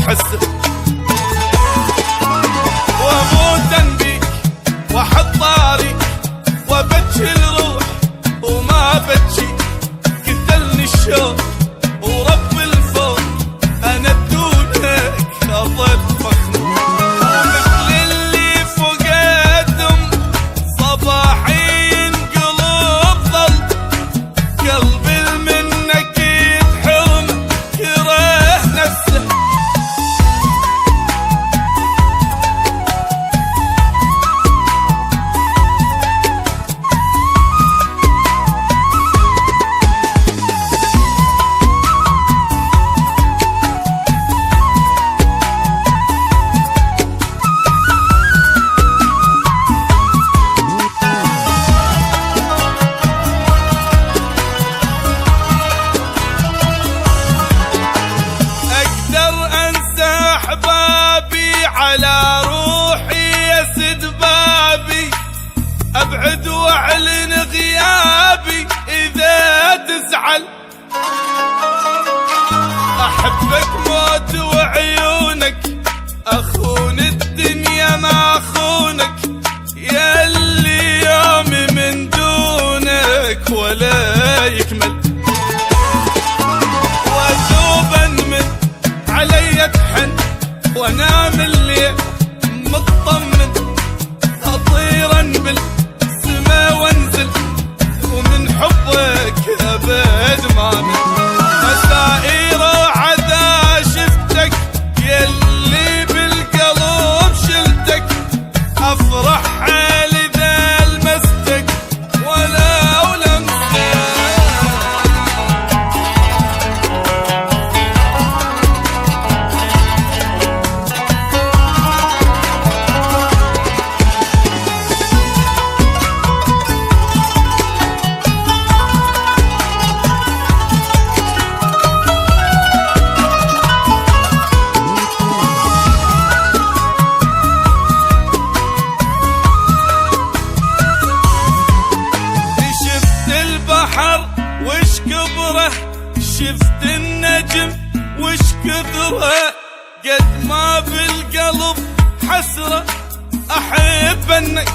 تحسه، واموت بيك واحط طاري وابجي الروح وما بجي، قتلني الشوق ورب الفوق انا بدونك اظل مخنوق، ومثل اللي فقدهم صباحين قلوب ظل، قلبي منك يتحرم كره نفسه. على روحي يسد بابي، ابعد واعلن غيابي اذا تزعل، احبك موت وعيونك اخون الدنيا ما اخونك، يا اللي يومي من دونك ولا يكمل، وذوبا من علي تحن وانام الليل مطمن، اطيرا بالسما وانزل ومن حبك ابد ما من، مسائر عدا شفتك يلي بالقلب شلتك، افرح حالي ذا لمستك ولو لمسك. وش كبره شفت النجم وش كثره، قد ما بالقلب حسرة احب انك